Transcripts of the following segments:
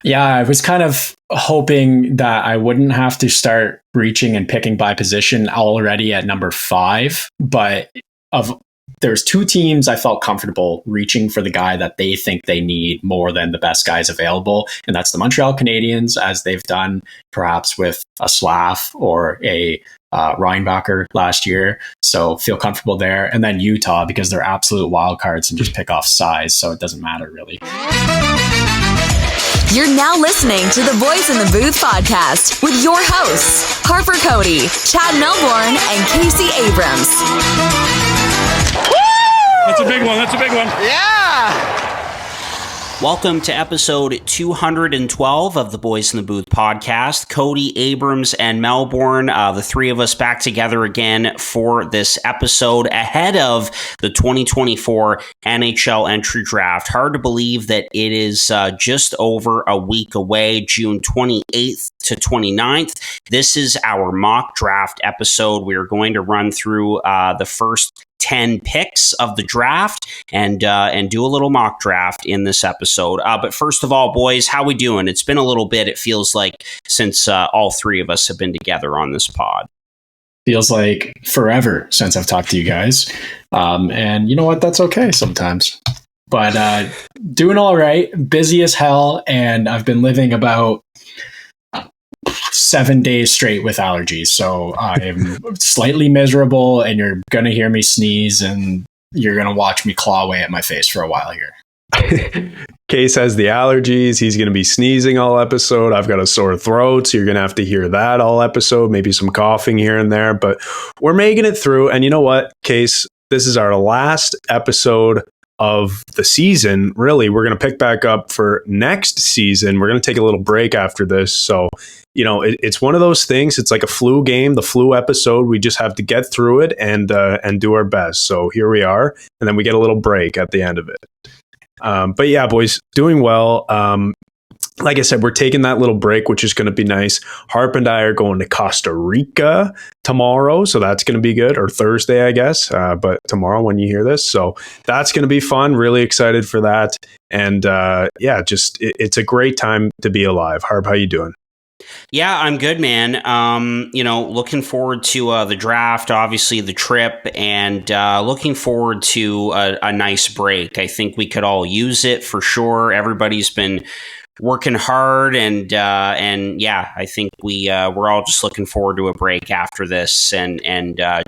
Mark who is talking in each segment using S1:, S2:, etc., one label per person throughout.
S1: Yeah, I was kind of hoping that I wouldn't have to start reaching and picking by position already at number 5, but there's 2 teams I felt comfortable reaching for the guy that they think they need more than the best guys available, and that's the Montreal Canadiens, as they've done perhaps with a Slav or a Reinbacher last year. So feel comfortable there. And then Utah, because they're absolute wild cards and just pick off size, so it doesn't matter really.
S2: You're now listening to the Boys in the Booth podcast with your hosts, Harper Cody, Chad Melbourne, and Casey Abrams.
S3: That's a big one. That's a big one.
S4: Yeah!
S5: Welcome to episode 212 of the Boys in the Booth podcast. Cody, Abrams, and Melbourne, the 3 of us back together again for this episode ahead of the 2024 NHL Entry Draft. Hard to believe that it is just over a week away, June 28th to 29th. This is our mock draft episode. We are going to run through the first 10 picks of the draft and do a little mock draft in this episode. But first of all, boys, how we doing? It's been a little bit, it feels like, since all 3 of us have been together on this pod.
S1: Feels like forever since I've talked to you guys. And you know what? That's okay sometimes. But doing all right, busy as hell, and I've been living about 7 days straight with allergies. So I'm slightly miserable, and you're going to hear me sneeze, and you're going to watch me claw away at my face for a while here.
S6: Case has the allergies. He's going to be sneezing all episode. I've got a sore throat, so you're going to have to hear that all episode, maybe some coughing here and there, but we're making it through. And you know what, Case? This is our last episode of the season. Really, we're going to pick back up for next season. We're going to take a little break after this. So, you know, it's one of those things. It's like a flu game, the flu episode. We just have to get through it and do our best. So here we are. And then we get a little break at the end of it. But yeah, boys, doing well. Like I said, we're taking that little break, which is going to be nice. Harp and I are going to Costa Rica tomorrow, so that's going to be good. Or Thursday, I guess, but tomorrow when you hear this. So that's going to be fun. Really excited for that. And yeah, just it's a great time to be alive. Harp, how you doing?
S5: Yeah, I'm good, man. You know, looking forward to the draft, obviously the trip, and looking forward to a nice break. I think we could all use it for sure. Everybody's been working hard, and yeah, I think we're all just looking forward to a break after this, and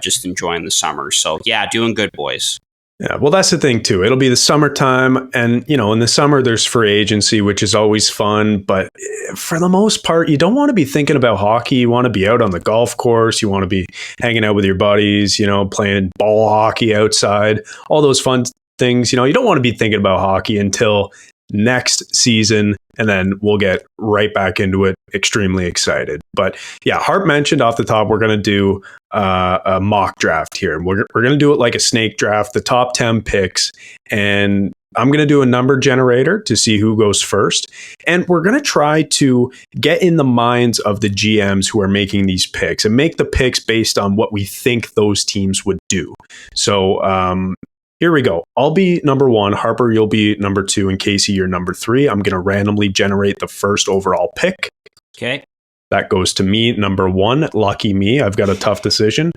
S5: just enjoying the summer. So yeah, doing good, boys.
S6: Yeah, well, that's the thing too. It'll be the summertime, and you know, in the summer there's free agency, which is always fun. But for the most part, you don't want to be thinking about hockey. You want to be out on the golf course. You want to be hanging out with your buddies. You know, playing ball hockey outside. All those fun things. You know, you don't want to be thinking about hockey until next season, and then we'll get right back into it. Extremely excited. But yeah, Hart mentioned off the top, we're going to do a mock draft here. We're going to do it like a snake draft, the top 10 picks, and I'm going to do a number generator to see who goes first. And we're going to try to get in the minds of the GMs who are making these picks and make the picks based on what we think those teams would do. So, here we go. I'll be number 1. Harper, you'll be number 2. And Casey, you're number 3. I'm going to randomly generate the first overall pick.
S5: Okay.
S6: That goes to me, number 1. Lucky me. I've got a tough decision.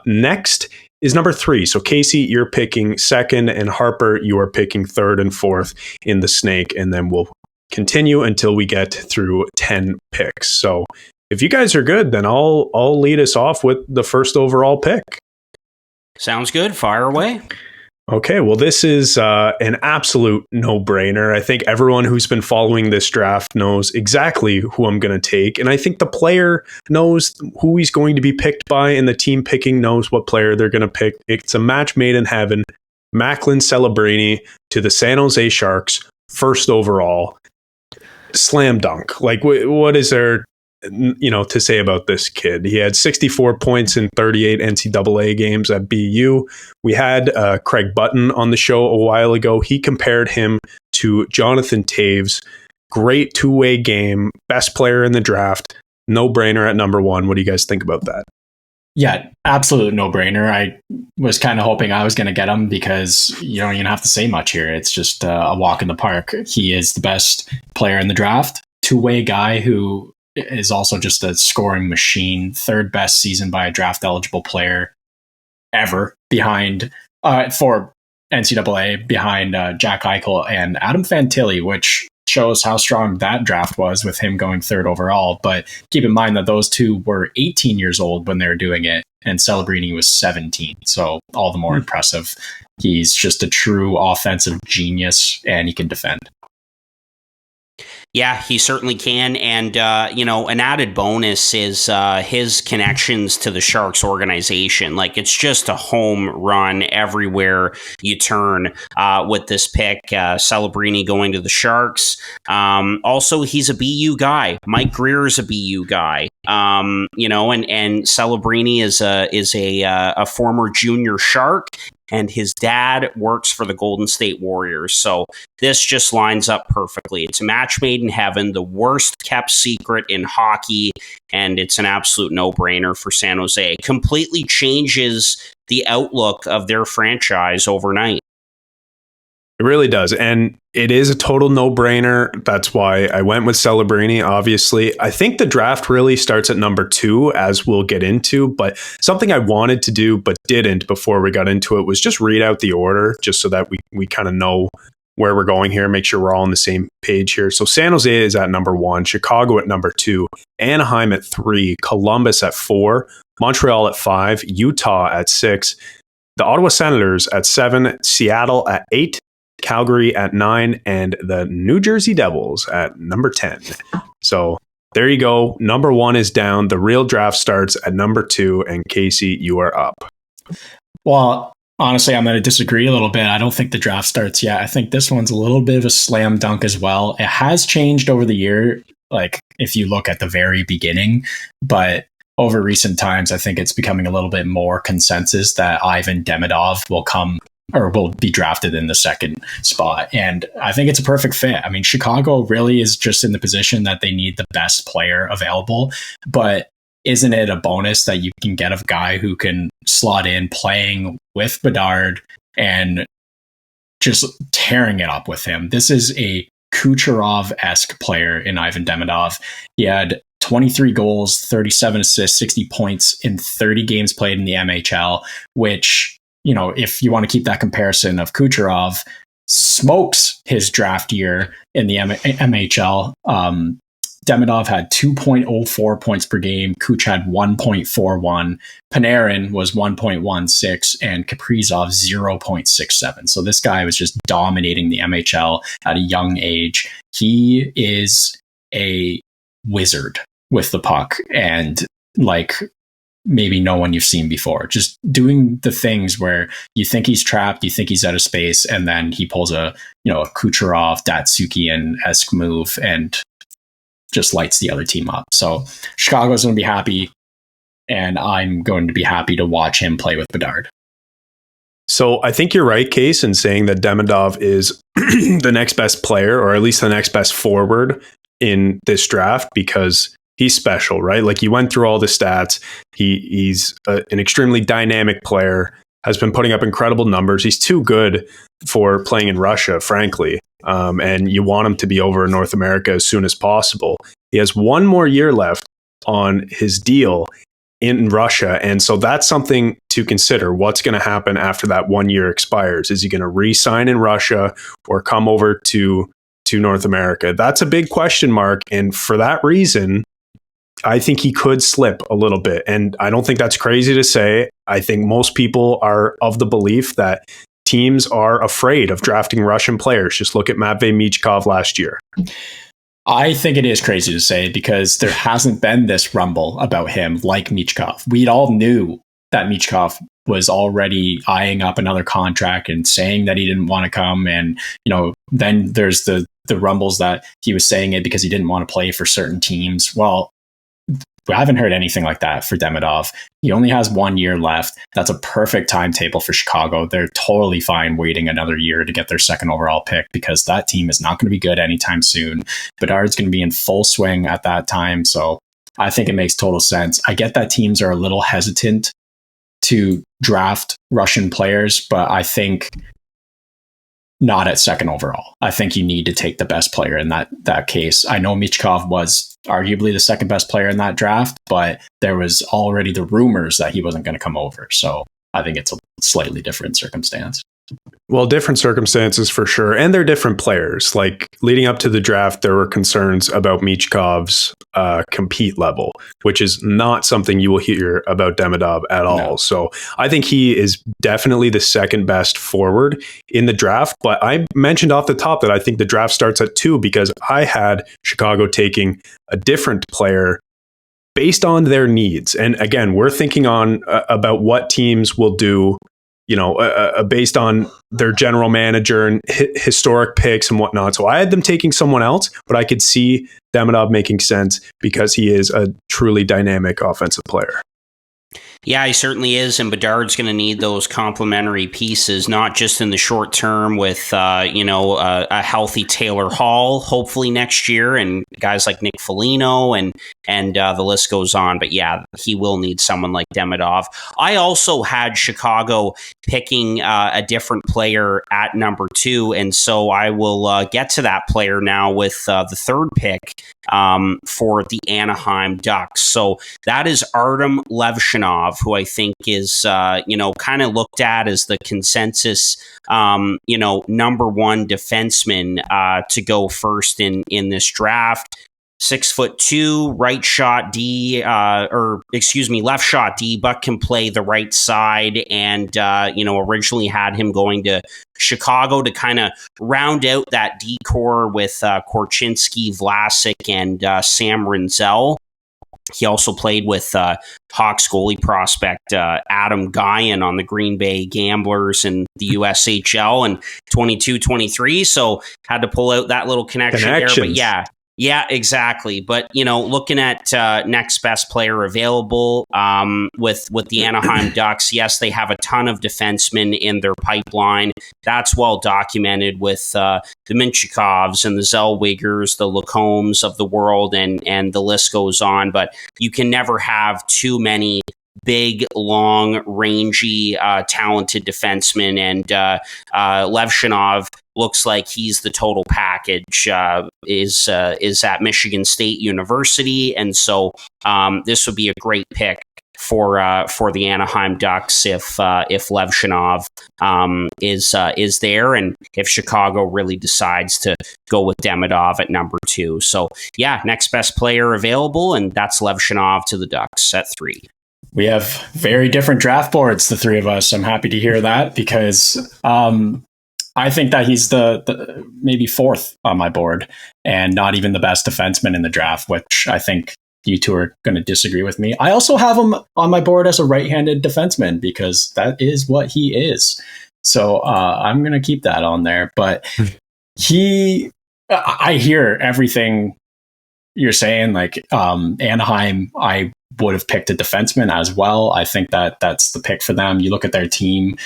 S6: Next is number 3. So Casey, you're picking second, and Harper, you are picking third and fourth in the snake. And then we'll continue until we get through 10 picks. So if you guys are good, then I'll lead us off with the first overall pick.
S5: Sounds good. Fire away.
S6: Okay, well, this is an absolute no-brainer. I think everyone who's been following this draft knows exactly who I'm going to take. And I think the player knows who he's going to be picked by, and the team picking knows what player they're going to pick. It's a match made in heaven. Macklin Celebrini to the San Jose Sharks, first overall. Slam dunk. Like, what is there to say about this kid? He had 64 points in 38 NCAA games at BU. We had Craig Button on the show a while ago. He compared him to Jonathan Taves. Great two-way game, best player in the draft. No-brainer at number 1. What do you guys think about that?
S1: Yeah, absolute no-brainer. I was kind of hoping I was going to get him because you don't even have to say much here. It's just a walk in the park. He is the best player in the draft, two-way guy who is also just a scoring machine, third best season by a draft-eligible player ever behind for NCAA behind Jack Eichel and Adam Fantilli, which shows how strong that draft was with him going third overall. But keep in mind that those two were 18 years old when they were doing it, and Celebrini was 17. So all the more impressive. He's just a true offensive genius, and he can defend.
S5: Yeah, he certainly can. And, an added bonus is his connections to the Sharks organization. Like, it's just a home run everywhere you turn with this pick. Celebrini going to the Sharks. Also, he's a BU guy. Mike Greer is a BU guy. And Celebrini is a former junior Shark. And his dad works for the Golden State Warriors. So this just lines up perfectly. It's a match made in heaven, the worst kept secret in hockey, and it's an absolute no-brainer for San Jose. It completely changes the outlook of their franchise overnight.
S6: It really does. And it is a total no-brainer. That's why I went with Celebrini, obviously. I think the draft really starts at number 2, as we'll get into. But something I wanted to do but didn't before we got into it was just read out the order, just so that we kind of know where we're going here, make sure we're all on the same page here. So San Jose is at number 1, Chicago at number 2, Anaheim at 3, Columbus at 4, Montreal at 5, Utah at 6, the Ottawa Senators at 7, Seattle at 8, Calgary at 9, and the New Jersey Devils at number 10. So there you go. Number 1 is down. The real draft starts at number 2. And Casey, you are up.
S1: Well, honestly, I'm going to disagree a little bit. I don't think the draft starts yet. I think this one's a little bit of a slam dunk as well. It has changed over the year, like if you look at the very beginning, but over recent times, I think it's becoming a little bit more consensus that Ivan Demidov will be drafted in the second spot. And I think it's a perfect fit. I mean, Chicago really is just in the position that they need the best player available, but isn't it a bonus that you can get a guy who can slot in playing with Bedard and just tearing it up with him? This is a Kucherov-esque player in Ivan Demidov. He had 23 goals, 37 assists, 60 points in 30 games played in the MHL, which, if you want to keep that comparison of Kucherov, smokes his draft year in the MHL. Demidov had 2.04 points per game. Kuch had 1.41. Panarin was 1.16 and Kaprizov 0.67. So this guy was just dominating the MHL at a young age. He is a wizard with the puck, and maybe no one you've seen before, just doing the things where you think he's trapped, you think he's out of space, and then he pulls a Kucherov, Datsyukian-esque move and just lights the other team up. So Chicago's going to be happy, and I'm going to be happy to watch him play with Bedard.
S6: So I think you're right, Case, in saying that Demidov is the next best player, or at least the next best forward in this draft, because he's special, right? Like, you went through all the stats. He's an extremely dynamic player, has been putting up incredible numbers. He's too good for playing in Russia, frankly. And you want him to be over in North America as soon as possible. He has one more year left on his deal in Russia. And so that's something to consider. What's going to happen after that 1 year expires? Is he going to re-sign in Russia or come over to North America? That's a big question mark. And for that reason, I think he could slip a little bit. And I don't think that's crazy to say. I think most people are of the belief that teams are afraid of drafting Russian players. Just look at Matvei Michkov last year.
S1: I think it is crazy to say, because there hasn't been this rumble about him like Michkov. We all knew that Michkov was already eyeing up another contract and saying that he didn't want to come. And, then there's the rumbles that he was saying it because he didn't want to play for certain teams. Well, I haven't heard anything like that for Demidov. He only has 1 year left. That's a perfect timetable for Chicago. They're totally fine waiting another year to get their second overall pick, because that team is not going to be good anytime soon. Bedard's going to be in full swing at that time. So I think it makes total sense. I get that teams are a little hesitant to draft Russian players, but I think not at second overall. I think you need to take the best player in that case. I know Michkov was arguably the second best player in that draft, but there was already the rumors that he wasn't going to come over. So I think it's a slightly different circumstance.
S6: Well, different circumstances for sure. And they're different players. Like leading up to the draft, there were concerns about Michkov's compete level, which is not something you will hear about Demidov at all. No. So I think he is definitely the second best forward in the draft. But I mentioned off the top that I think the draft starts at 2 because I had Chicago taking a different player based on their needs. And again, we're thinking on about what teams will do, based on their general manager and historic picks and whatnot. So I had them taking someone else, but I could see Demidov making sense because he is a truly dynamic offensive player.
S5: Yeah, he certainly is, and Bedard's going to need those complementary pieces, not just in the short term with, a healthy Taylor Hall, hopefully next year, and guys like Nick Foligno, and the list goes on. But yeah, he will need someone like Demidov. I also had Chicago picking a different player at number 2, and so I will get to that player now with the third pick for the Anaheim Ducks. So that is Artem Levshinov, who I think is, kind of looked at as the consensus, number one defenseman to go first in this draft. 6'2", right shot D, left shot D, but can play the right side. And, originally had him going to Chicago to kind of round out that D core with Korchinski, Vlasic, and Sam Rinzel. He also played with Hawks goalie prospect Adam Guyan on the Green Bay Gamblers in the USHL in 22-23. So had to pull out that little connection there. But yeah, exactly. But, looking at next best player available with the Anaheim Ducks, yes, they have a ton of defensemen in their pipeline. That's well documented with the Minchikovs and the Zellwegers, the Lacombes of the world, and the list goes on. But you can never have too many big, long, rangy, talented defensemen, and Levshinov looks like he's the total package. Is at Michigan State University, and so this would be a great pick for the Anaheim Ducks if Levshinov is there, and if Chicago really decides to go with Demidov at number 2. So yeah, next best player available, and that's Levshinov to the Ducks at 3.
S1: We have very different draft boards, the three of us. I'm happy to hear that because I think that he's the maybe 4th on my board and not even the best defenseman in the draft, which I think you two are going to disagree with me. I also have him on my board as a right-handed defenseman because that is what he is. So I'm going to keep that on there. But I hear everything you're saying. Like Anaheim, I would have picked a defenseman as well. I think that that's the pick for them. You look at their team.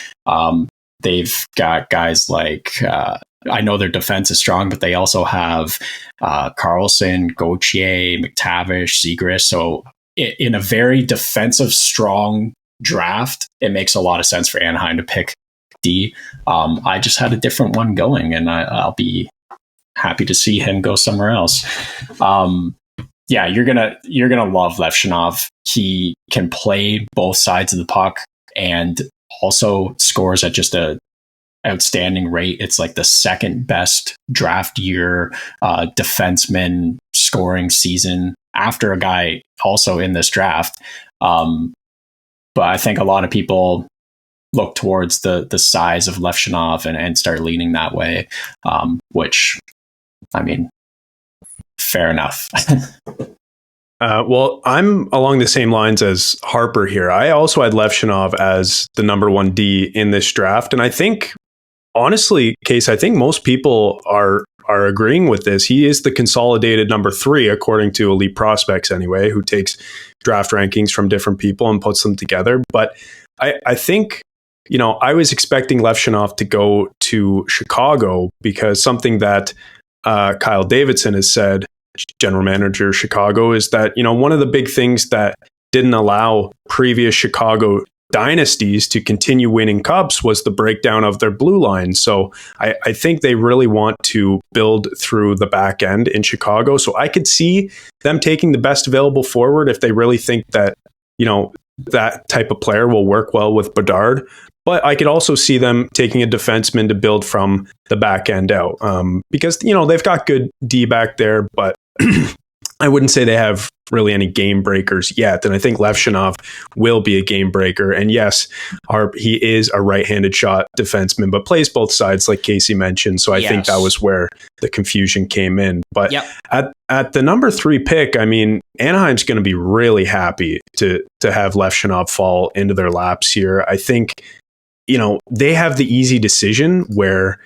S1: They've got guys like, I know their defense is strong, but they also have Carlson, Gauthier, McTavish, Zegras. So in a very defensive, strong draft, it makes a lot of sense for Anaheim to pick D. I just had a different one going, and I'll be happy to see him go somewhere else. Yeah, you're gonna love Levshinov. He can play both sides of the puck and also scores at just a outstanding rate. It's like the second best draft year defenseman scoring season after a guy also in this draft. But I think a lot of people look towards the size of Levshinov and start leaning that way, which, I mean, fair enough.
S6: Well, I'm along the same lines as Harper here. I also had Levshinov as the number 1 D in this draft. And I think, honestly, Case, I think most people are agreeing with this. He is the consolidated number 3, according to Elite Prospects anyway, who takes draft rankings from different people and puts them together. But I think, I was expecting Levshinov to go to Chicago because something that Kyle Davidson has said general manager of Chicago, is that, one of the big things that didn't allow previous Chicago dynasties to continue winning cups was the breakdown of their blue line. So I think they really want to build through the back end in Chicago. So I could see them taking the best available forward if they really think that, that type of player will work well with Bedard. But I could also see them taking a defenseman to build from the back end out, because, they've got good D back there, but I wouldn't say they have really any game breakers yet. And I think Levshunov will be a game breaker. And yes, he is a right-handed shot defenseman, but plays both sides, like Casey mentioned. So I think that was where the confusion came in. But at the number 3 pick, I mean, Anaheim's going to be really happy to have Levshunov fall into their laps here. I think, they have the easy decision where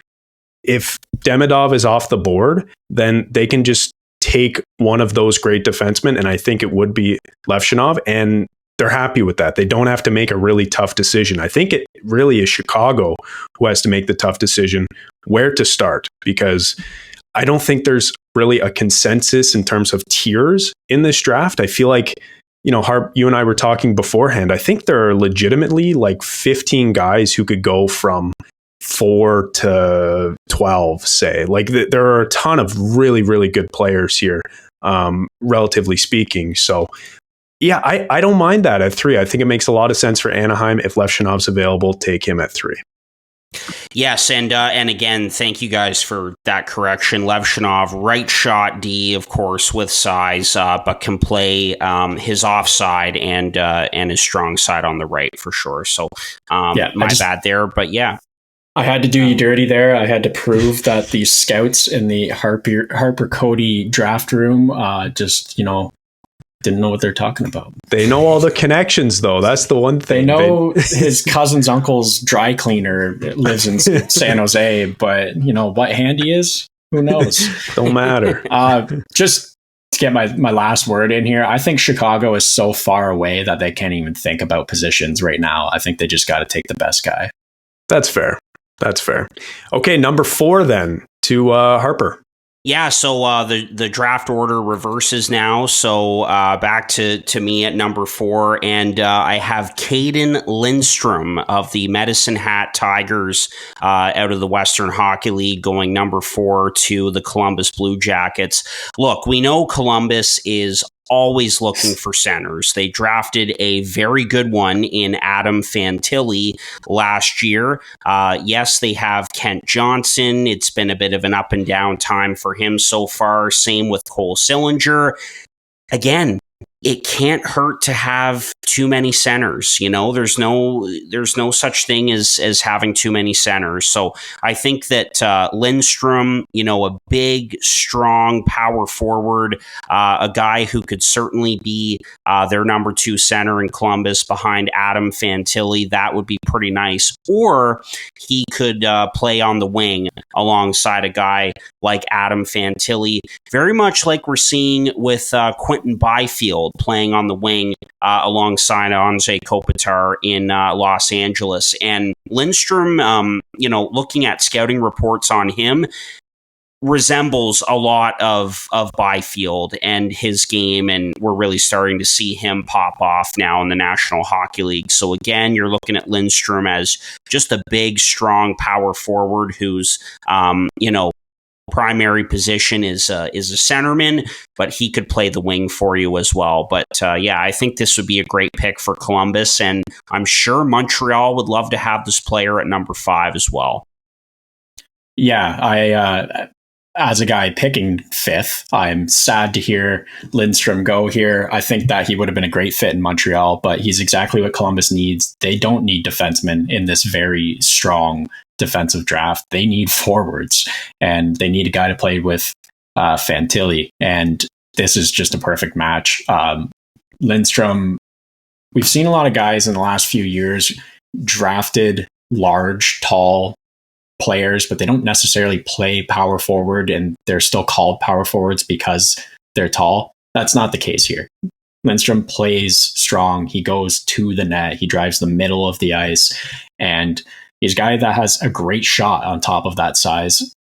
S6: if Demidov is off the board, then they can just take one of those great defensemen, and I think it would be Levshunov, and they're happy with that. They don't have to make a really tough decision. I think it really is Chicago who has to make the tough decision where to start, because I don't think there's really a consensus in terms of tiers in this draft. I feel like, Harp, you and I were talking beforehand. I think there are legitimately like 15 guys who could go from 4 to 12, say. Like there are a ton of really, really good players here, relatively speaking. So yeah, I don't mind that at 3. I think it makes a lot of sense for Anaheim. If Levshunov's available, take him at 3.
S5: Yes, and again, thank you guys for that correction. Levshunov, right shot D, of course, with size, but can play his offside and his strong side on the right for sure. So bad there, but yeah.
S1: I had to do you dirty there. I had to prove that the scouts in the Harper Cody draft room didn't know what they're talking about.
S6: They know all the connections, though. That's the one thing.
S1: They know his cousin's uncle's dry cleaner lives in San Jose, but what hand he is, who knows?
S6: Don't matter.
S1: Just to get my last word in here, I think Chicago is so far away that they can't even think about positions right now. I think they just got to take the best guy.
S6: That's fair. Okay, number 4 then to Harper.
S5: Yeah, so the draft order reverses now. So back to me at number 4, and I have Caden Lindstrom of the Medicine Hat Tigers out of the Western Hockey League going number 4 to the Columbus Blue Jackets. Look, we know Columbus is always looking for centers. They drafted a very good one in Adam Fantilli last year. Yes, they have Kent Johnson. It's been a bit of an up and down time for him so far. Same with Cole Sillinger. Again, it can't hurt to have too many centers. There's no such thing as having too many centers. So I think that Lindstrom, a big, strong power forward, a guy who could certainly be their number 2 center in Columbus behind Adam Fantilli, that would be pretty nice. Or he could play on the wing alongside a guy like Adam Fantilli, very much like we're seeing with Quentin Byfield playing on the wing alongside Anze Kopitar in Los Angeles. And Lindstrom, looking at scouting reports on him, resembles a lot of Byfield and his game, and we're really starting to see him pop off now in the National Hockey League. So again, you're looking at Lindstrom as just a big, strong power forward who's, primary position is a centerman, but he could play the wing for you as well. But I think this would be a great pick for Columbus, and I'm sure Montreal would love to have this player at number 5 as well.
S1: Yeah, I as a guy picking 5th, I'm sad to hear Lindstrom go here. I think that he would have been a great fit in Montreal, but he's exactly what Columbus needs. They don't need defensemen in this very strong defensive draft. They need forwards, and they need a guy to play with Fantilli, and this is just a perfect match. Lindstrom, we've seen a lot of guys in the last few years drafted large, tall players, but they don't necessarily play power forward, and they're still called power forwards because they're tall. That's not the case here. Lindstrom plays strong. He goes to the net. He drives the middle of the ice, and he's a guy that has a great shot on top of that size.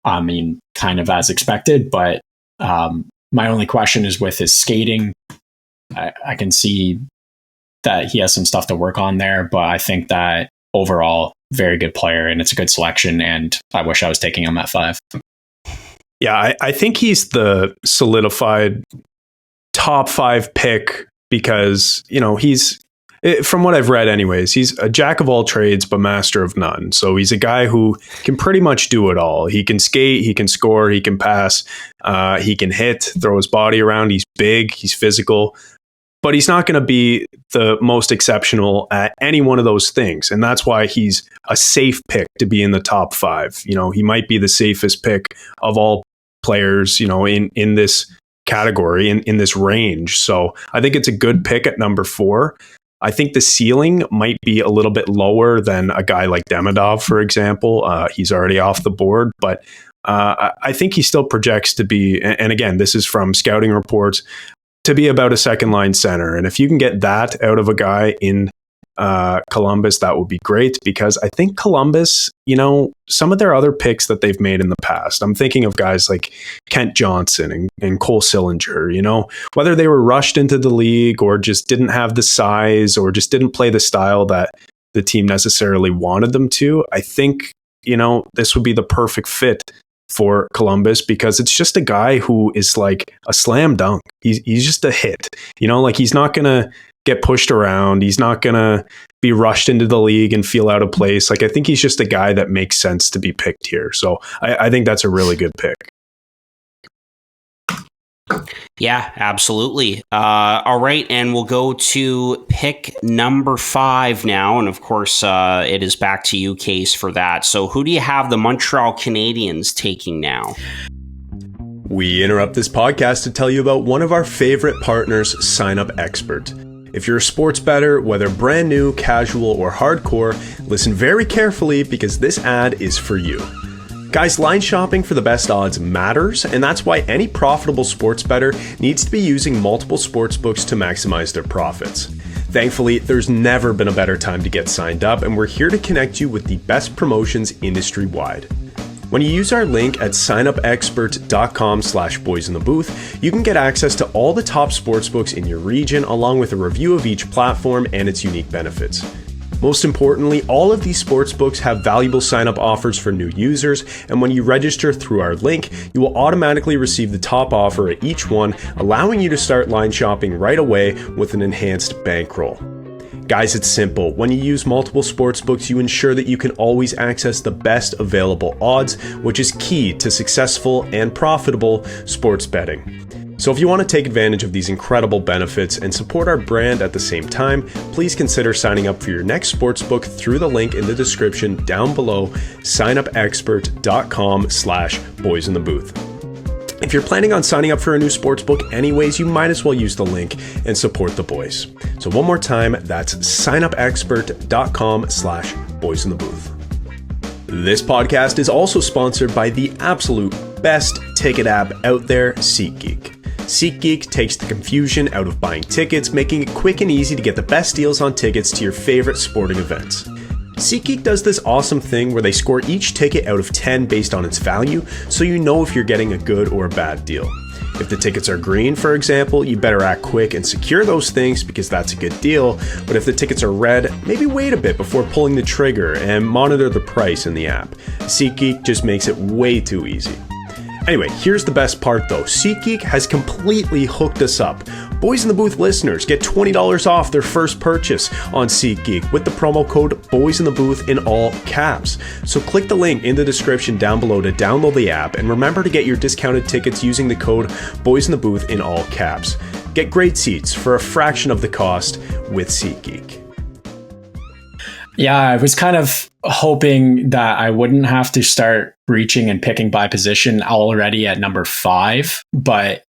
S1: I mean, kind of as expected, but My only question is with his skating. I can see that he has some stuff to work on there, but I think that overall, very good player, and it's a good selection, and I wish I was taking him at 5.
S6: Yeah, I think he's the solidified top 5 pick because, he's, from what I've read anyways, he's a jack of all trades, but master of none. So he's a guy who can pretty much do it all. He can skate, he can score, he can pass, he can hit, throw his body around. He's big, he's physical, but he's not going to be the most exceptional at any one of those things. And that's why he's a safe pick to be in the top 5. He might be the safest pick of all players, in this category, in this range. So I think it's a good pick at number 4. I think the ceiling might be a little bit lower than a guy like Demidov, for example. He's already off the board, but I think he still projects to be, and again, this is from scouting reports, to be about a second line center. And if you can get that out of a guy in Columbus, that would be great, because I think Columbus, some of their other picks that they've made in the past, I'm thinking of guys like Kent Johnson and Cole Sillinger, whether they were rushed into the league or just didn't have the size or just didn't play the style that the team necessarily wanted them to. I think, this would be the perfect fit for Columbus, because it's just a guy who is like a slam dunk. He's just a hit, he's not going to get pushed around. He's not going to be rushed into the league and feel out of place. I think he's just a guy that makes sense to be picked here. So I think that's a really good pick.
S5: Yeah, absolutely. All right. And we'll go to pick number 5 now. And of course, it is back to you, Case, for that. So who do you have the Montreal Canadiens taking now?
S4: We interrupt this podcast to tell you about one of our favorite partners, Sign Up Expert. If you're a sports bettor, whether brand new, casual, or hardcore, listen very carefully because this ad is for you. Guys, line shopping for the best odds matters, and that's why any profitable sports bettor needs to be using multiple sports books to maximize their profits. Thankfully, there's never been a better time to get signed up, and we're here to connect you with the best promotions industry-wide. When you use our link at signupexpert.com/boysinthebooth, you can get access to all the top sportsbooks in your region, along with a review of each platform and its unique benefits. Most importantly, all of these sportsbooks have valuable sign-up offers for new users, and when you register through our link, you will automatically receive the top offer at each one, allowing you to start line shopping right away with an enhanced bankroll. Guys, it's simple. When you use multiple sportsbooks, you ensure that you can always access the best available odds, which is key to successful and profitable sports betting. So if you want to take advantage of these incredible benefits and support our brand at the same time, please consider signing up for your next sportsbook through the link in the description down below, signupexpert.com/boysinthebooth. If you're planning on signing up for a new sportsbook anyways, you might as well use the link and support the boys. So one more time, that's signupexpert.com/boysinthebooth. This podcast is also sponsored by the absolute best ticket app out there, SeatGeek. SeatGeek takes the confusion out of buying tickets, making it quick and easy to get the best deals on tickets to your favorite sporting events. SeatGeek does this awesome thing where they score each ticket out of 10 based on its value, so you know if you're getting a good or a bad deal. If the tickets are green, for example, you better act quick and secure those things because that's a good deal. But if the tickets are red, maybe wait a bit before pulling the trigger and monitor the price in the app. SeatGeek just makes it way too easy. Anyway, here's the best part though. SeatGeek has completely hooked us up. Boys in the Booth listeners get $20 off their first purchase on SeatGeek with the promo code Boys in the Booth in all caps. So click the link in the description down below to download the app, and remember to get your discounted tickets using the code Boys in the Booth in all caps. Get great seats for a fraction of the cost with SeatGeek.
S1: Yeah, I was kind of hoping that I wouldn't have to start reaching and picking by position already at number 5, but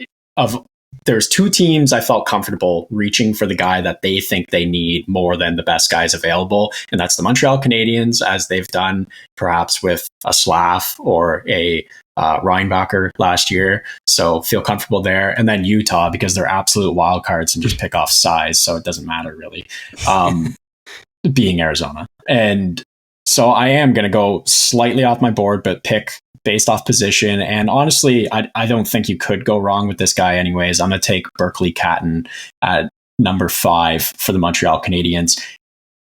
S1: there's 2 teams I felt comfortable reaching for the guy that they think they need more than the best guys available, and that's the Montreal Canadiens, as they've done perhaps with a Slav or a Reinbacher last year. So feel comfortable there. And then Utah, because they're absolute wild cards and just pick off size, so it doesn't matter really. Being Arizona. And so I am going to go slightly off my board, but pick based off position. And honestly, I don't think you could go wrong with this guy anyways. I'm going to take Berkeley Catton at number 5 for the Montreal Canadiens.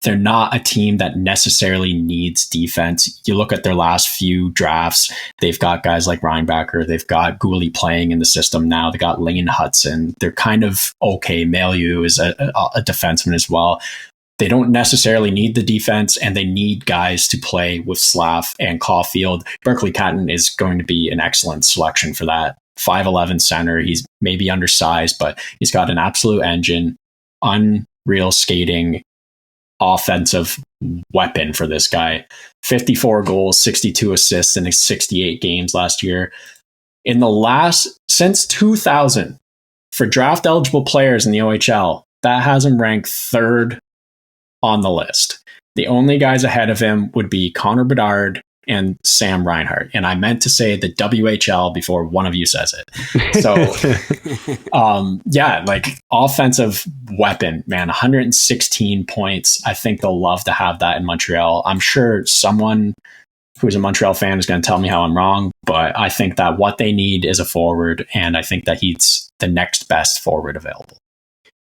S1: They're not a team that necessarily needs defense. You look at their last few drafts, they've got guys like Reinbacher, they've got Gooley playing in the system now, they got Lane Hudson. They're kind of okay. Mailloux is a defenseman as well. They don't necessarily need the defense, and they need guys to play with Slav and Caulfield. Berkeley Catton is going to be an excellent selection for that. 5'11" center. He's maybe undersized, but he's got an absolute engine, unreal skating, offensive weapon for this guy. 54 goals, 62 assists in 68 games last year. Since 2000, for draft eligible players in the OHL, that has him ranked 3rd on the list. The only guys ahead of him would be Connor Bedard and Sam Reinhart. And I meant to say the WHL before one of you says it. So, yeah, like offensive weapon, man, 116 points. I think they'll love to have that in Montreal. I'm sure someone who's a Montreal fan is going to tell me how I'm wrong, but I think that what they need is a forward, and I think that he's the next best forward available.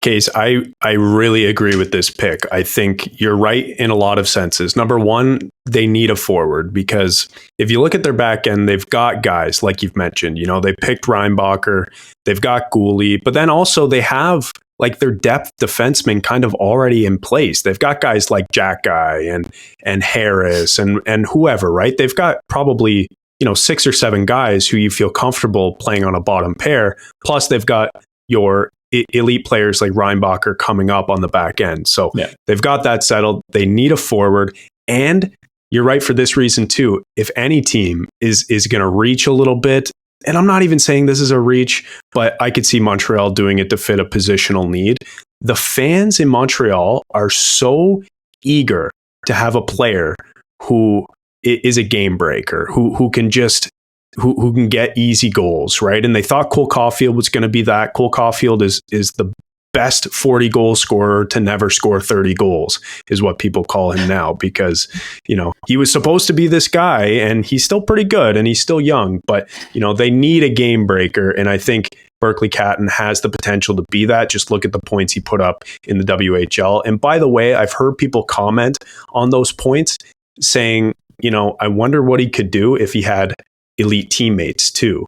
S6: Case, I really agree with this pick. I think you're right in a lot of senses. Number one, they need a forward, because if you look at their back end, they've got guys like you've mentioned. You know, they picked Reinbacher, they've got Gooley, but then also they have like their depth defensemen kind of already in place. They've got guys like Jack Guy and Harris and whoever, right? They've got probably 6 or 7 guys who you feel comfortable playing on a bottom pair. Plus, they've got your elite players like Reinbacher coming up on the back end. So they've got that settled. They need a forward. And you're right for this reason too. If any team is going to reach a little bit, and I'm not even saying this is a reach, but I could see Montreal doing it to fit a positional need. The fans in Montreal are so eager to have a player who is a game breaker, who can get easy goals, right? And they thought Cole Caulfield was going to be that. Cole Caulfield is the best 40 goal scorer to never score 30 goals, is what people call him now, because, he was supposed to be this guy, and he's still pretty good and he's still young, but, they need a game breaker. And I think Berkeley Catton has the potential to be that. Just look at the points he put up in the WHL. And by the way, I've heard people comment on those points saying, I wonder what he could do if he had elite teammates too.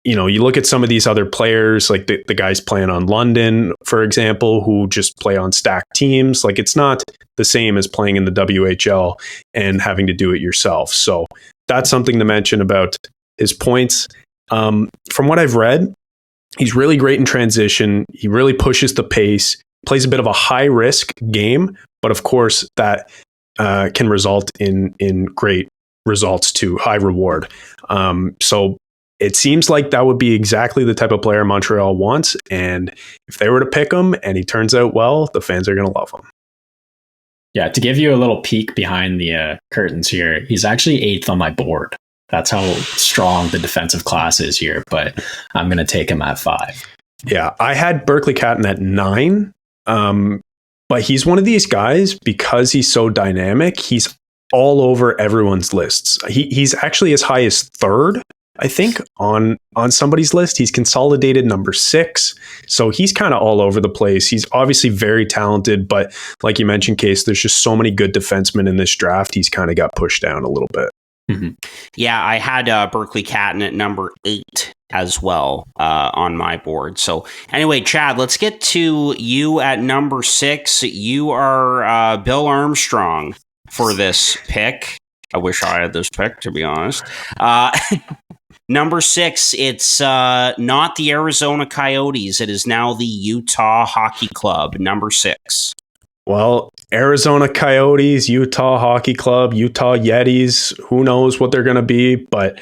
S6: You look at some of these other players, like the guys playing on London, for example, who just play on stacked teams. Like, it's not the same as playing in the WHL and having to do it yourself. So that's something to mention about his points. From what I've read, he's really great in transition. He really pushes the pace, plays a bit of a high risk game, but of course that can result in great results too, high reward. So it seems like that would be exactly the type of player Montreal wants. And if they were to pick him and he turns out well, the fans are going to love him.
S1: Yeah, to give you a little peek behind the curtains here, he's actually 8th on my board. That's how strong the defensive class is here, but I'm going to take him at 5.
S6: Yeah, I had Berkeley Catton at 9, but he's one of these guys, because he's so dynamic, he's all over everyone's lists. He's actually as high as 3rd, I think, on somebody's list. He's consolidated number 6. So he's kind of all over the place. He's obviously very talented, but like you mentioned, Case, there's just so many good defensemen in this draft. He's kind of got pushed down a little bit.
S5: Mm-hmm. Yeah, I had Berkeley Catton at number 8 as well on my board. So anyway, Chad, let's get to you at number 6. You are Bill Armstrong for this pick. I wish I had this pick, to be honest. Number 6, it's not the Arizona Coyotes. It is now the Utah Hockey Club, number 6.
S6: Well, Arizona Coyotes, Utah Hockey Club, Utah Yetis, who knows what they're going to be. But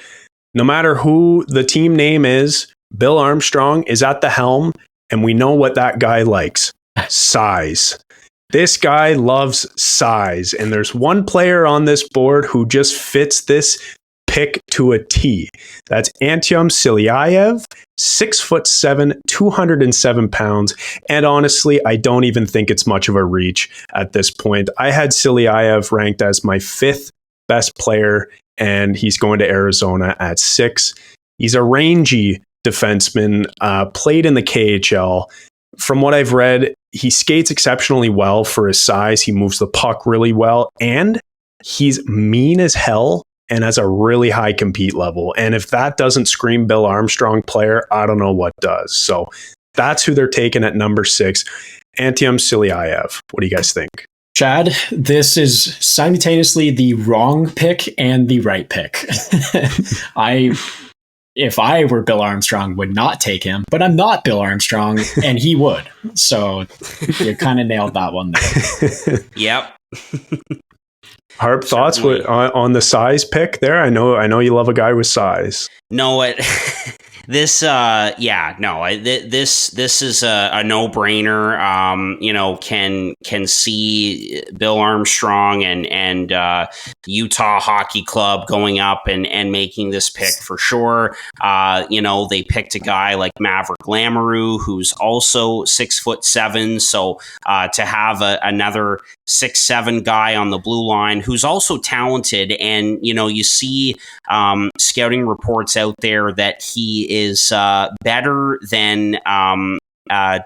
S6: no matter who the team name is, Bill Armstrong is at the helm, and we know what that guy likes: size. This guy loves size, and there's one player on this board who just fits this pick to a T. That's Antiom Silyaev, 6'7", 207 pounds. And honestly, I don't even think it's much of a reach at this point. I had Silyaev ranked as my 5th best player and he's going to Arizona at 6. He's a rangy defenseman, played in the KHL. From what I've read, he skates exceptionally well for his size. He moves the puck really well, and he's mean as hell and has a really high compete level. And if that doesn't scream Bill Armstrong player, I don't know what does. So that's who they're taking at number 6, Antium Silyaev. What do you guys think?
S1: Chad, this is simultaneously the wrong pick and the right pick. If I were Bill Armstrong, would not take him, but I'm not Bill Armstrong, and he would. So you kind of nailed that one there.
S5: Yep.
S6: Harp, thoughts on the size pick there? I know you love a guy with size.
S5: No, this is a no-brainer. Can see Bill Armstrong and Utah Hockey Club going up and making this pick for sure. They picked a guy like Maverick Lamoureux, who's also 6'7". So to have another 6'7" guy on the blue line who's also talented, and you see scouting reports out there that he is better than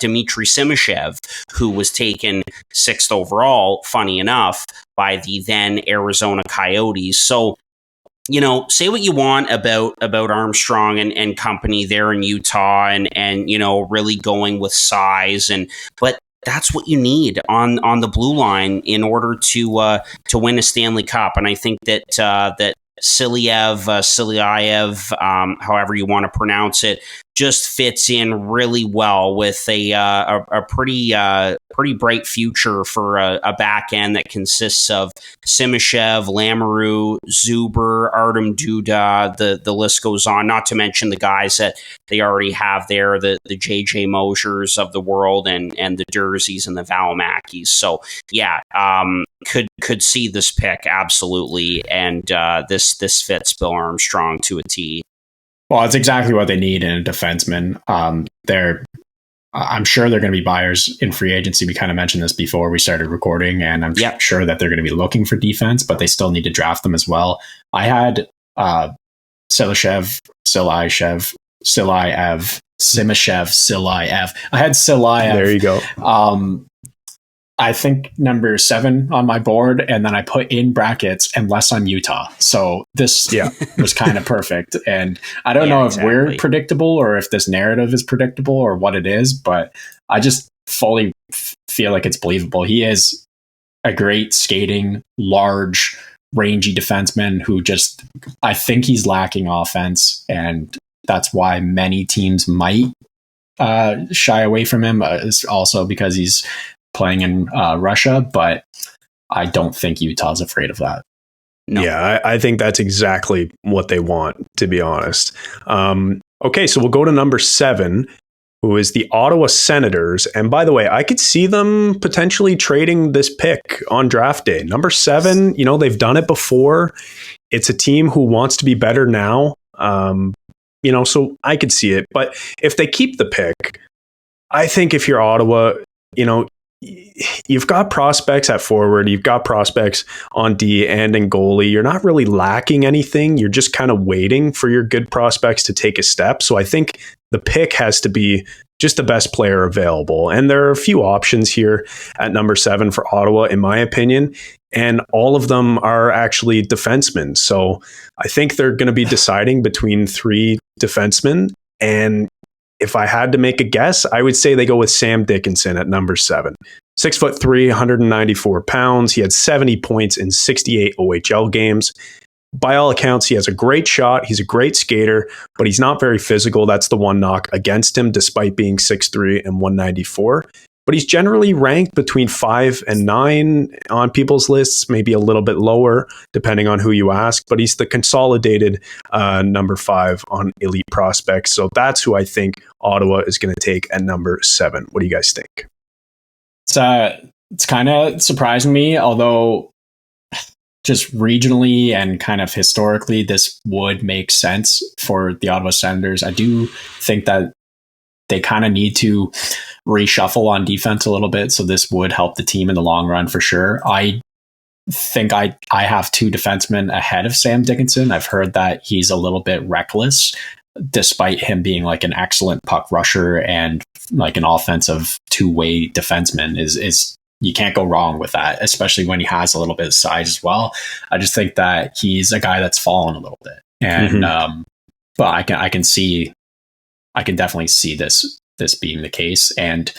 S5: Dmitry Simashev, who was taken 6th overall, funny enough, by the then Arizona Coyotes. So, say what you want about Armstrong and company there in Utah, and really going with size, but that's what you need on the blue line in order to win a Stanley Cup. And I think that Silyaev, however you want to pronounce it, just fits in really well with a pretty bright future for a back end that consists of Simashev, Lamoureux, Zuber, Artem Duda. The list goes on. Not to mention the guys that they already have there, the JJ Mosers of the world, and the Durzees and the Valimakis. So yeah, could see this pick absolutely, and this fits Bill Armstrong to a T.
S1: Well, it's exactly what they need in a defenseman. I'm sure they're going to be buyers in free agency. We kind of mentioned this before we started recording, and I'm sure that they're going to be looking for defense, but they still need to draft them as well. I had Simashev. I had Silyaev.
S6: There you go.
S1: I think number 7 on my board, and then I put in brackets unless I'm Utah. So this was kind of perfect. And I don't know if we're predictable or if this narrative is predictable or what it is, but I just fully feel like it's believable. He is a great skating, large, rangy defenseman who I think he's lacking offense, and that's why many teams might shy away from him. It's also because he's playing in Russia, but I don't think Utah's afraid of that.
S6: No. Yeah, I think that's exactly what they want, to be honest. Okay, so we'll go to number 7, who is the Ottawa Senators. And by the way, I could see them potentially trading this pick on draft day. Number 7, they've done it before. It's a team who wants to be better now. So I could see it. But if they keep the pick, I think if you're Ottawa, you've got prospects at forward, you've got prospects on D and in goalie. You're not really lacking anything. You're just kind of waiting for your good prospects to take a step. So I think the pick has to be just the best player available. And there are a few options here at number 7 for Ottawa, in my opinion. And all of them are actually defensemen. So I think they're going to be deciding between 3 defensemen. And if I had to make a guess, I would say they go with Sam Dickinson at number 7. 6'3", 194 pounds. He had 70 points in 68 OHL games. By all accounts, he has a great shot. He's a great skater, but he's not very physical. That's the one knock against him, despite being 6'3" and 194. But he's generally ranked between 5 and 9 on people's lists, maybe a little bit lower, depending on who you ask. But he's the consolidated number 5 on Elite Prospects. So that's who I think Ottawa is going to take at number 7. What do you guys think?
S1: It's kind of surprising me, although just regionally and kind of historically, this would make sense for the Ottawa Senators. I do think that they kind of need to reshuffle on defense a little bit, so this would help the team in the long run for sure. I think I have two defensemen ahead of Sam Dickinson. I've heard that he's a little bit reckless, despite him being like an excellent puck rusher and like an offensive two-way defenseman. Is you can't go wrong with that, especially when he has a little bit of size as well. I just think that he's a guy that's fallen a little bit, and but I can definitely see this being the case, and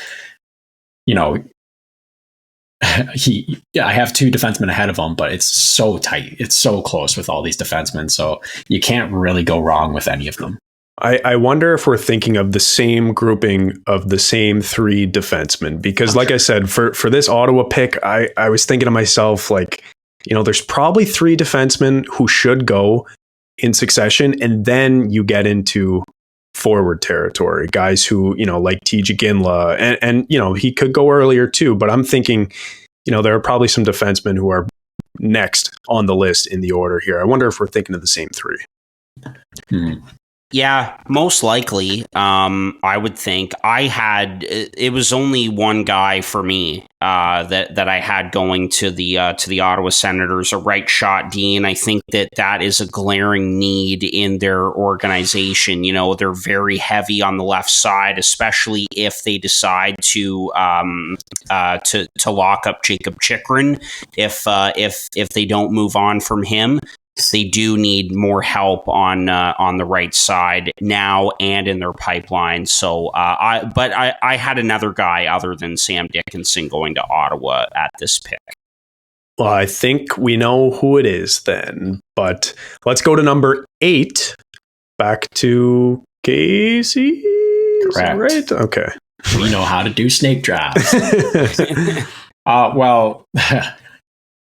S1: I have two defensemen ahead of him, but it's so tight, it's so close with all these defensemen, so you can't really go wrong with any of them.
S6: I wonder if we're thinking of the same grouping of the same three defensemen, because like I said, for this Ottawa pick, I was thinking to myself, like, there's probably three defensemen who should go in succession. And then you get into forward territory, guys who, like TJ Ginla, and he could go earlier too, but I'm thinking, there are probably some defensemen who are next on the list in the order here. I wonder if we're thinking of the same three.
S5: Yeah, most likely. I would think it was only one guy for me that I had going to the Ottawa Senators, a right shot D, and I think that is a glaring need in their organization. They're very heavy on the left side, especially if they decide to lock up Jacob Chikrin. If they don't move on from him, they do need more help on the right side now and in their pipeline. So, I had another guy other than Sam Dickinson going to Ottawa at this pick.
S6: Well, I think we know who it is then, but let's go to number 8. Back to Casey.
S1: Correct.
S6: Right? Okay.
S1: We know how to do snake drafts.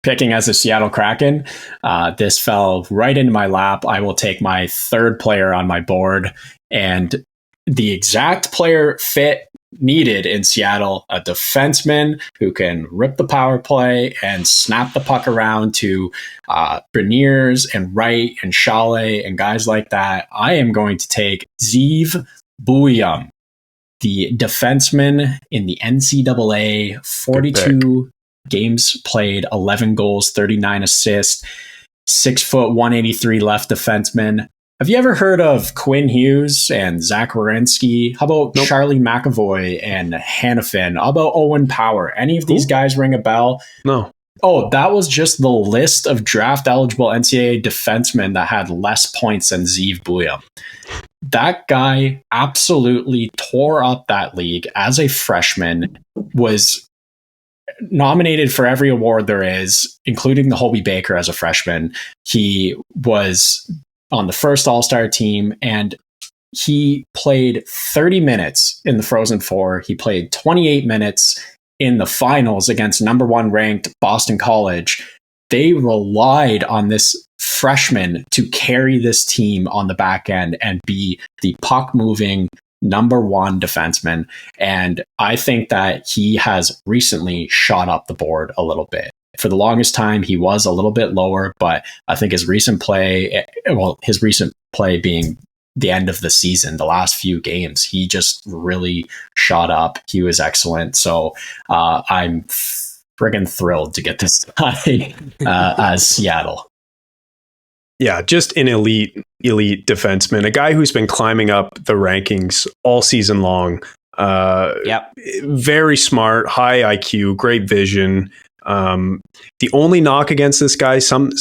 S1: Picking as a Seattle Kraken, this fell right into my lap. I will take my third player on my board, and the exact player fit needed in Seattle, a defenseman who can rip the power play and snap the puck around to Beniers and Wright and Chalet and guys like that. I am going to take Zeev Buium, the defenseman in the NCAA, 42 games played, 11 goals, 39 assists, 6', 183 left defenseman. Have you ever heard of Quinn Hughes and Zach Werenski? How about Charlie McAvoy and Hannafin? How about Owen Power? Any of these guys ring a bell?
S6: No.
S1: Oh, that was just the list of draft eligible NCAA defensemen that had less points than Zeev Buium. That guy absolutely tore up that league as a freshman, was nominated for every award there is, including the Hobey Baker as a freshman. He was on the first All-Star team, and he played 30 minutes in the Frozen Four. He played 28 minutes in the finals against number 1 ranked Boston College. They relied on this freshman to carry this team on the back end and be the puck-moving number 1 defenseman. And I think that he has recently shot up the board a little bit. For the longest time, he was a little bit lower, but I think his recent play being the end of the season, the last few games, he just really shot up. He was excellent. So I'm friggin' thrilled to get this guy as Seattle.
S6: Yeah, just an elite defenseman, a guy who's been climbing up the rankings all season long. Very smart, high IQ, great vision. The only knock against this guy, some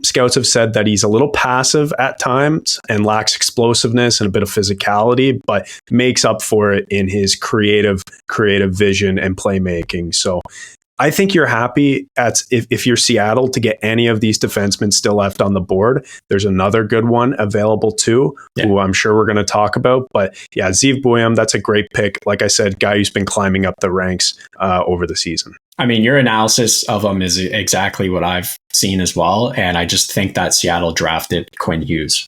S6: scouts have said that he's a little passive at times and lacks explosiveness and a bit of physicality, but makes up for it in his creative vision and playmaking. So I think you're happy if you're Seattle to get any of these defensemen still left on the board. There's another good one available too, who I'm sure we're going to talk about. But yeah, Zeev Buium, that's a great pick. Like I said, guy who's been climbing up the ranks over the season.
S1: I mean, your analysis of him is exactly what I've seen as well. And I just think that Seattle drafted Quinn Hughes.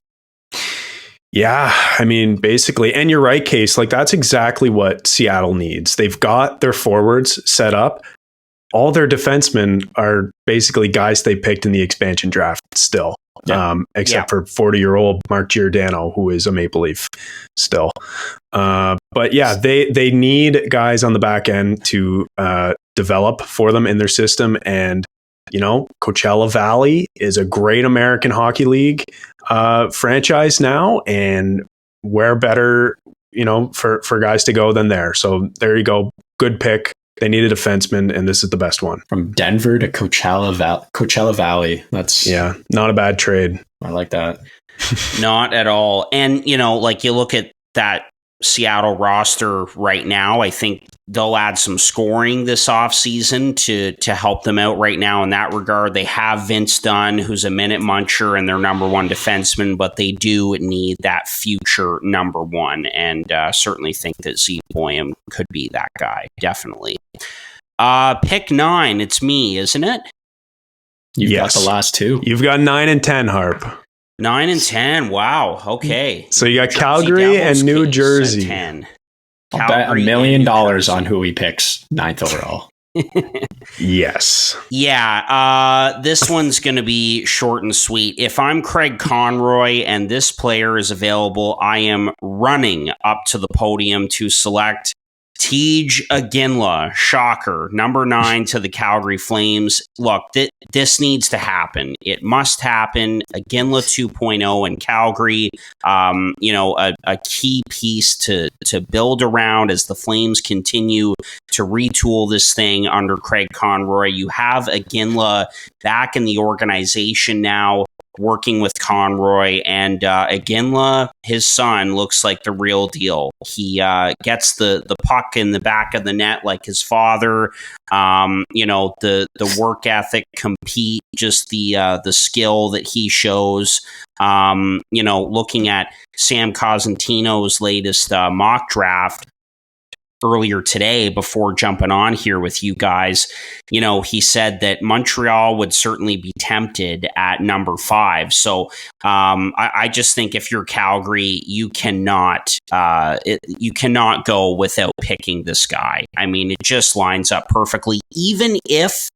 S6: Yeah, I mean, basically, and you're right, Case, like that's exactly what Seattle needs. They've got their forwards set up. All their defensemen are basically guys they picked in the expansion draft still, except for 40-year-old Mark Giordano, who is a Maple Leaf still. But yeah, they need guys on the back end to develop for them in their system. And Coachella Valley is a great American Hockey League franchise now, and where better, for guys to go than there. So there you go. Good pick. They need a defenseman, and this is the best one.
S1: From Denver to Coachella Valley. That's
S6: not a bad trade.
S1: I like that.
S5: Not at all. And, you look at that Seattle roster right now, I think they'll add some scoring this offseason to help them out right now in that regard. They have Vince Dunn, who's a minute muncher and their number one defenseman, but they do need that future number one, and certainly think that Zeke Boyum could be that guy, definitely. Pick 9, it's me, isn't it?
S1: You've got the last two.
S6: You've got 9 and 10, Harp.
S5: 9 and 10. Wow. Okay.
S6: So you got Calgary and New Jersey.
S5: 10.
S1: I'll bet $1 million on who he picks 9th overall.
S6: Yes.
S5: Yeah. This one's going to be short and sweet. If I'm Craig Conroy and this player is available, I am running up to the podium to select Tej Aginla, shocker, number 9 to the Calgary Flames. Look, this needs to happen. It must happen. Aginla 2.0 in Calgary, a key piece to build around as the Flames continue to retool this thing under Craig Conroy. You have Aginla back in the organization now, working with Conroy, and Aginla, his son, looks like the real deal. He gets the puck in the back of the net like his father. The work ethic, compete, just the skill that he shows. Looking at Sam Cosentino's latest mock draft earlier today before jumping on here with you guys, he said that Montreal would certainly be tempted at number 5. So I just think if you're Calgary, you cannot go without picking this guy. I mean, it just lines up perfectly. Even if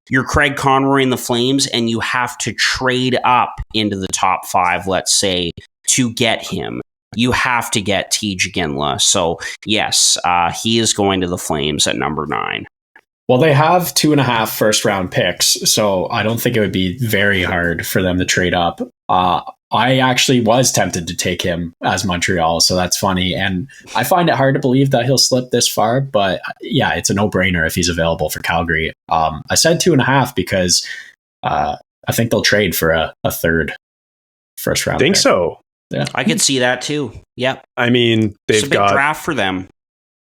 S5: you're Craig Conroy in the Flames and you have to trade up into the top 5, let's say, to get him, you have to get Tej Aginla. So, yes, he is going to the Flames at number 9.
S1: Well, they have 2.5 first-round picks, so I don't think it would be very hard for them to trade up. I actually was tempted to take him as Montreal, so that's funny. And I find it hard to believe that he'll slip this far, but yeah, it's a no-brainer if he's available for Calgary. I said 2.5 because I think they'll trade for a third first-round pick.
S6: Think so.
S1: Yeah.
S5: I could see that too. Yep.
S6: I mean,
S5: it's a big draft for them.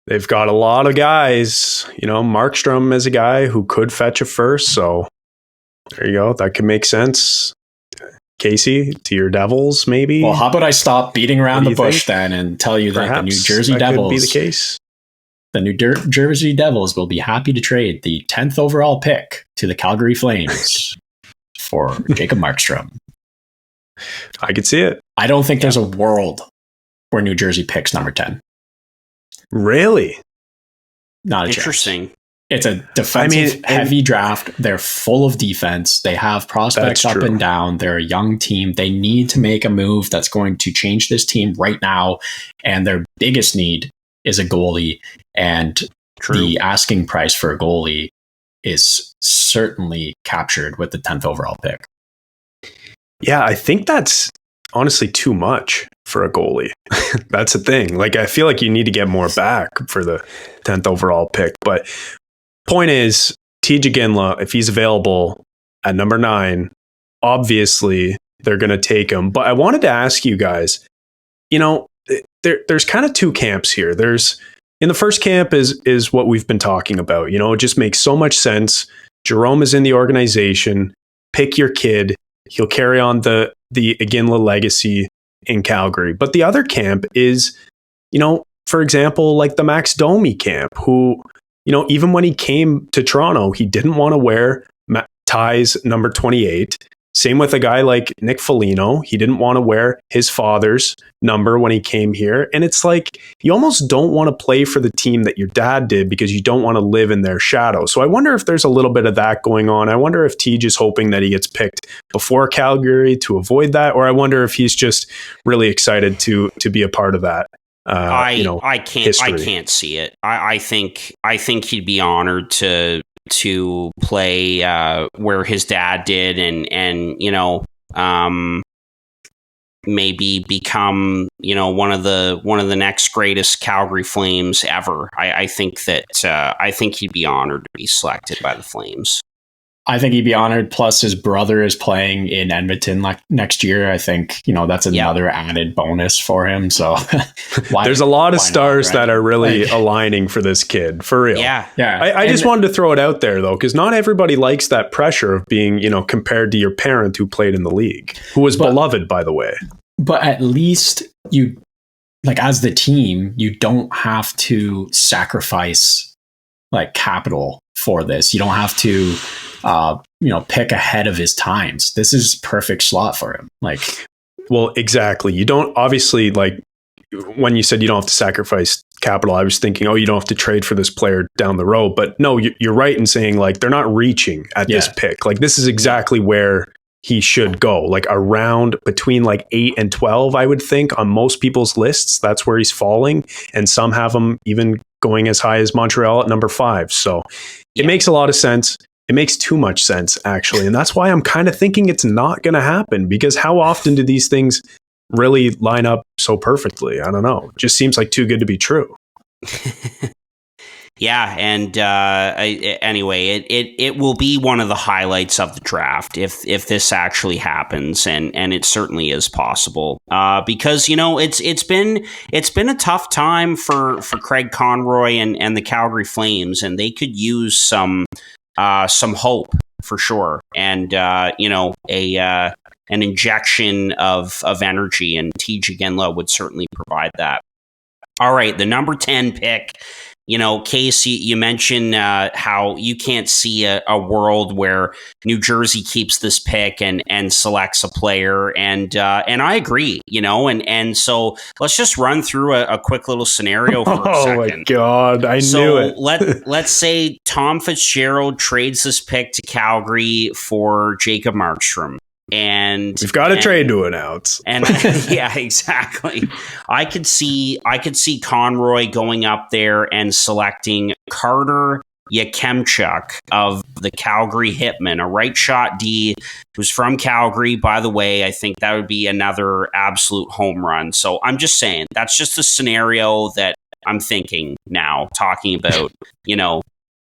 S6: They've got a lot of guys. Markstrom is a guy who could fetch a first. So there you go. That could make sense. Casey, to your Devils, maybe.
S1: Well, how about I stop beating around the bush then and tell you that the New Jersey Devils
S6: could be the case.
S1: The New Jersey Devils will be happy to trade the 10th overall pick to the Calgary Flames for Jacob Markstrom.
S6: I could see it.
S1: I don't think there's a world where New Jersey picks number 10.
S6: Really?
S1: Not a
S5: Interesting.
S1: chance. It's a defensive heavy draft. They're full of defense. They have prospects up and down. They're a young team. They need to make a move that's going to change this team right now. And their biggest need is a goalie. And the asking price for a goalie is certainly captured with the 10th overall pick.
S6: Yeah, I think that's honestly too much for a goalie. That's the thing. I feel like you need to get more back for the 10th overall pick. But point is, Tej Aginla, if he's available at number 9, obviously they're going to take him. But I wanted to ask you guys, there's kind of two camps here. In the first camp is what we've been talking about. It just makes so much sense. Jerome is in the organization. Pick your kid. He'll carry on the Aginla legacy in Calgary. But the other camp is, for example, like the Max Domi camp, who, even when he came to Toronto, he didn't want to wear ties number 28. Same with a guy like Nick Foligno. He didn't want to wear his father's number when he came here. And it's like, you almost don't want to play for the team that your dad did because you don't want to live in their shadow. So I wonder if there's a little bit of that going on. I wonder if Tej is hoping that he gets picked before Calgary to avoid that. Or I wonder if he's just really excited to be a part of that.
S5: I can't see it. I think he'd be honored to to play where his dad did, and maybe become one of the next greatest Calgary Flames ever. I think he'd be honored to be selected by the Flames.
S1: I think he'd be honored. Plus, his brother is playing in Edmonton next year. I think that's another added bonus for him. So
S6: there's a lot of stars that are really aligning for this kid, for real.
S5: Yeah.
S6: I just wanted to throw it out there though, because not everybody likes that pressure of being compared to your parent who played in the league, who was beloved, by the way.
S1: But at least you, as the team, you don't have to sacrifice capital for this. You don't have to pick ahead of his times. This is perfect slot for him.
S6: Well, exactly. You don't, obviously, when you said you don't have to sacrifice capital, I was thinking, you don't have to trade for this player down the road. But no, you're right in saying they're not reaching at this pick. This is exactly where he should go, around between 8 and 12, I would think, on most people's lists. That's where he's falling. And some have him even going as high as Montreal at number 5. So it makes a lot of sense. It makes too much sense, actually. And that's why I'm kind of thinking it's not going to happen, because how often do these things really line up so perfectly? I don't know. It just seems like too good to be true.
S5: Yeah, and anyway, it will be one of the highlights of the draft if this actually happens, and it certainly is possible. Because it's been a tough time for Craig Conroy and the Calgary Flames, and they could use some hope for sure, and an injection of energy, and TJ Ginla would certainly provide that. All right, the number 10 pick. Case, you mentioned how you can't see a world where New Jersey keeps this pick and selects a player, and I agree. And so let's just run through a quick little scenario for a second.
S6: Oh my God, I knew it.
S5: Let's say Tom Fitzgerald trades this pick to Calgary for Jacob Markstrom. And
S6: we've got a trade to announce.
S5: And yeah, exactly. I could see Conroy going up there and selecting Carter Yakemchuk of the Calgary Hitmen, a right shot D who's from Calgary. By the way, I think that would be another absolute home run. So I'm just saying, that's just a scenario that I'm thinking now, talking about,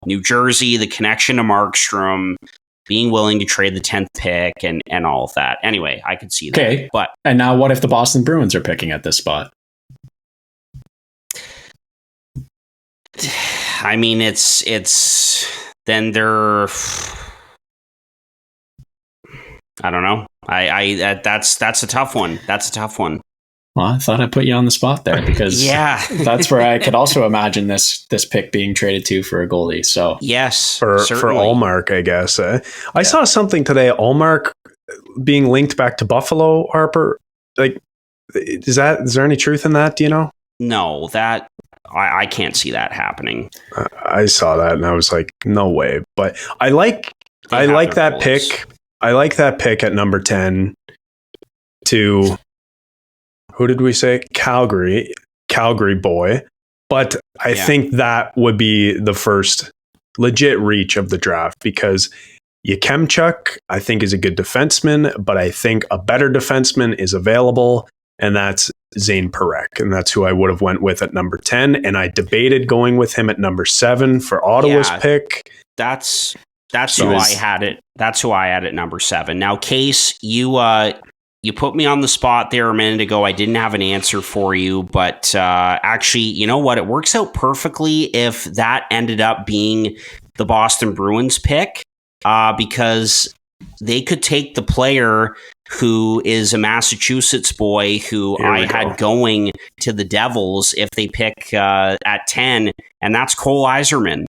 S5: New Jersey, the connection to Markstrom, being willing to trade the 10th pick and all of that. Anyway, I could see that.
S1: Okay.
S5: But
S1: and now what if the Boston Bruins are picking at this spot?
S5: I mean, it's then they're, I don't know. That's a tough one. That's a tough one.
S1: Well, I thought I put you on the spot there, because that's where I could also imagine this pick being traded to for a goalie. So
S5: yes,
S6: for Allmark, I guess. I saw something today, Allmark being linked back to Buffalo. Harper, is there any truth in that? Do you know?
S5: No, that I can't see that happening.
S6: I saw that and I was like, no way. But I like that pick. I like that pick at number 10 to. Who did we say? Calgary boy. But I think that would be the first legit reach of the draft, because Yakemchuk, I think, is a good defenseman, but I think a better defenseman is available, and that's Zane Parekh, and that's who I would have went with at number 10. And I debated going with him at number 7 for Ottawa's pick.
S5: That's who I had it. That's who I had at number 7. Now, Case, you put me on the spot there a minute ago. I didn't have an answer for you, but actually, you know what? It works out perfectly if that ended up being the Boston Bruins pick, because they could take the player who is a Massachusetts boy who I had going to the Devils if they pick at 10, and that's Cole Yzerman.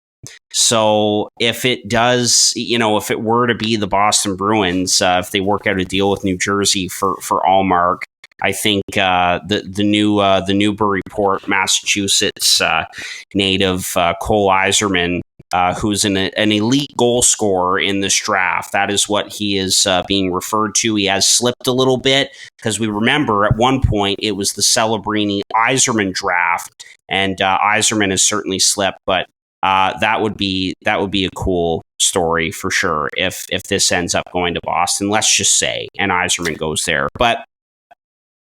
S5: So if it does, if it were to be the Boston Bruins, if they work out a deal with New Jersey for Allmark, I think the Newburyport, Massachusetts native Cole Yzerman, who's an elite goal scorer in this draft, that is what he is being referred to. He has slipped a little bit, because we remember at one point it was the Celebrini Yzerman draft, and Yzerman has certainly slipped, but that would be a cool story for sure if this ends up going to Boston, let's just say, and Yzerman goes there. But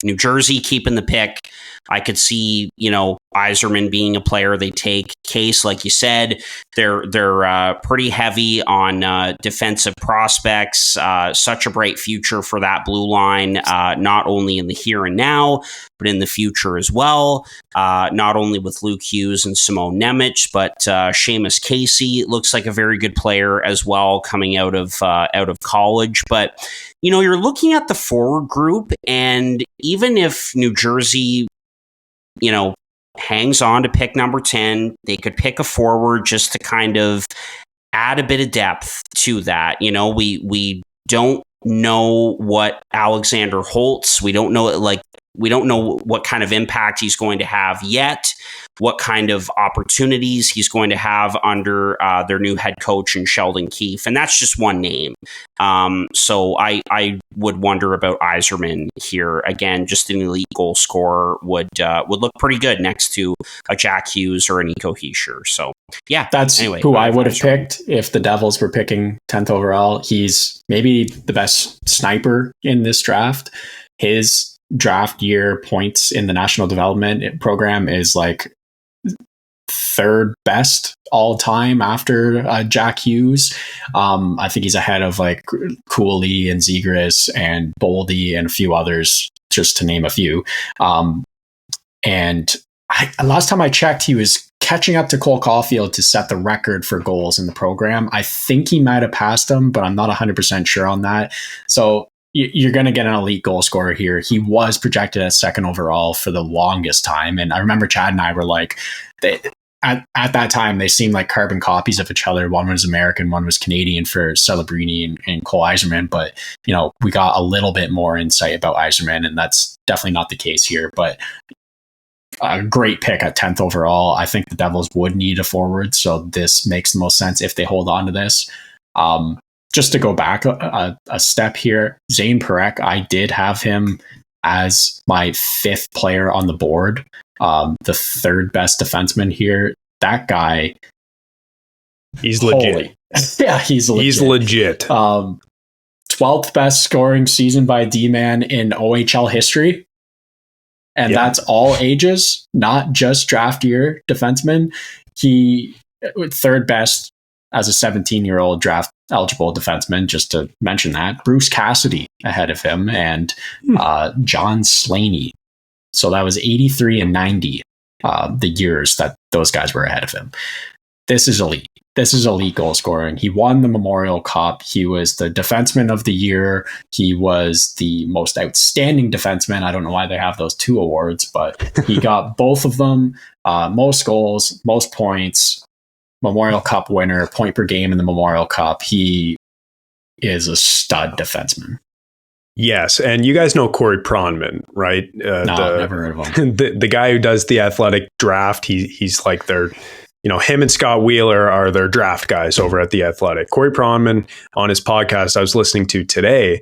S5: New Jersey keeping the pick. I could see, Yzerman being a player they take. Case, like you said, they're pretty heavy on defensive prospects. Such a bright future for that blue line, not only in the here and now, but in the future as well. Not only with Luke Hughes and Simone Nemec, but Seamus Casey looks like a very good player as well, coming out of college. But you're looking at the forward group, and even if New Jersey, hangs on to pick number 10, they could pick a forward just to kind of add a bit of depth to that. We don't know what Alexander Holtz, we don't know what kind of impact he's going to have yet, what kind of opportunities he's going to have under their new head coach in Sheldon Keefe. And that's just one name. So I would wonder about Yzerman here. Again, just an elite goal scorer would look pretty good next to a Jack Hughes or a Nico Hischier. So yeah,
S1: that's who I would have picked if the Devils were picking 10th overall. He's maybe the best sniper in this draft. His draft year points in the National Development Program is like third best all time after Jack Hughes. I think he's ahead of like Cooley and Zegras and Boldy and a few others, just to name a few. And last time I checked, he was catching up to Cole Caulfield to set the record for goals in the program. I think he might have passed him, but I'm not 100% sure on that. So you're going to get an elite goal scorer here. He was projected as second overall for the longest time. And I remember Chad and I were like, at that time, they seemed like carbon copies of each other. One was American, one was Canadian for Celebrini and Cole Yzerman. But, we got a little bit more insight about Yzerman, and that's definitely not the case here. But a great pick at 10th overall. I think the Devils would need a forward, so this makes the most sense if they hold on to this. Just to go back a step here, Zane Parekh, I did have him as my fifth player on the board, the third best defenseman here. That guy,
S6: he's legit.
S1: Yeah, he's legit.
S6: He's legit.
S1: 12th best scoring season by D-man in OHL history. And that's all ages, not just draft year defenseman. He third best as a 17-year-old draft eligible defenseman, just to mention that. Bruce Cassidy ahead of him, and John Slaney. So that was 83 and 90, the years that those guys were ahead of him. This is elite. This is elite goal scoring. He won the Memorial Cup. He was the defenseman of the year. He was the most outstanding defenseman. I don't know why they have those two awards, but he got both of them. Most goals, most points, Memorial Cup winner, point per game in the Memorial Cup. He is a stud defenseman.
S6: Yes, and you guys know Corey Pronman, right?
S1: No, I've never heard of him.
S6: The guy who does the Athletic draft. He's like their, him and Scott Wheeler are their draft guys over at the Athletic. Corey Pronman, on his podcast I was listening to today,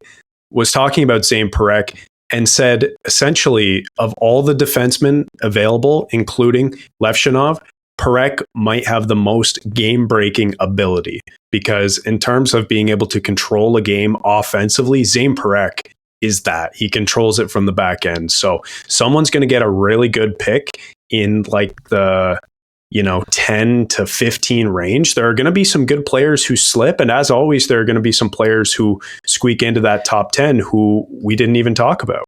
S6: was talking about Zane Parekh and said, essentially, of all the defensemen available, including Levshunov, Parekh might have the most game-breaking ability, because in terms of being able to control a game offensively, Zane Parekh is that. He controls it from the back end. So someone's going to get a really good pick in like the 10 to 15 range. There are going to be some good players who slip. And as always, there are going to be some players who squeak into that top 10 who we didn't even talk about.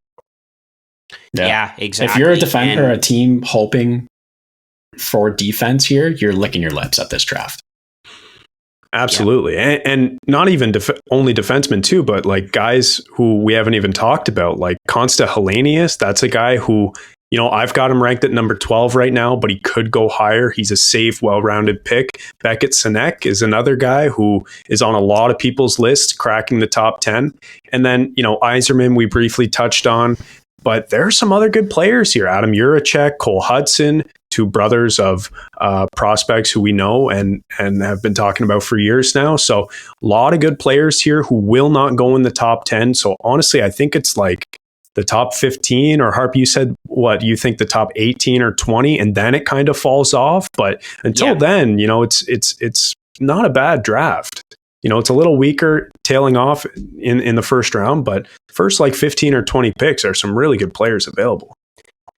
S5: Yeah, exactly.
S1: If you're a defender or a team hoping for defense here, you're licking your lips at this draft.
S6: Absolutely. Yeah. And not even only defensemen too, but like guys who we haven't even talked about, like Konsta Helenius. That's a guy who, I've got him ranked at number 12 right now, but he could go higher. He's a safe, well-rounded pick. Beckett Sinek is another guy who is on a lot of people's lists, cracking the top 10. And then, Yzerman, we briefly touched on. But there are some other good players here. Adam Juracek, Cole Hudson, two brothers of prospects who we know and have been talking about for years now. So a lot of good players here who will not go in the top 10. So honestly, I think it's like the top 15, or Harp, you said what you think the top 18 or 20, and then it kind of falls off. But until then, you know, it's not a bad draft. You know, it's a little weaker tailing off in the first round, but first like 15 or 20 picks are some really good players available.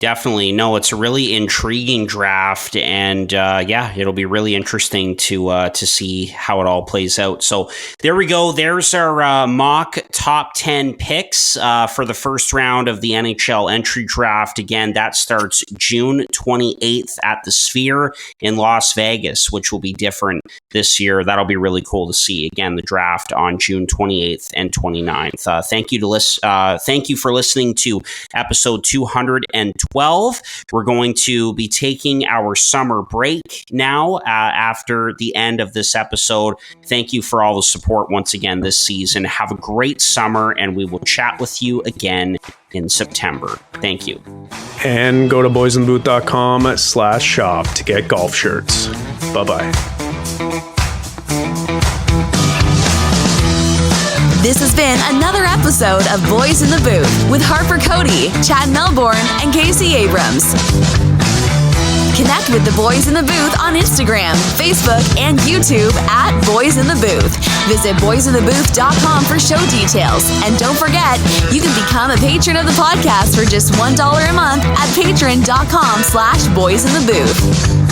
S5: Definitely. No, it's a really intriguing draft, and it'll be really interesting to see how it all plays out. So there we go. There's our mock top 10 picks for the first round of the NHL Entry Draft. Again, that starts June 28th at the Sphere in Las Vegas, which will be different this year. That'll be really cool to see. Again, the draft on June 28th and 29th. Thank you for listening to episode 212. We're going to be taking our summer break now after the end of this episode. Thank you for all the support once again this season. Have a great summer, and we will chat with you again in September. Thank you.
S6: And go to boysinthebooth.com/shop to get golf shirts. Bye-bye.
S2: This has been another episode of Boys in the Booth with Harper Cody, Chad Melbourne, and Casey Abrams. Connect with the Boys in the Booth on Instagram, Facebook, and YouTube at Boys in the Booth. Visit boysinthebooth.com for show details. And don't forget, you can become a patron of the podcast for just $1 a month at patreon.com/boysinthebooth.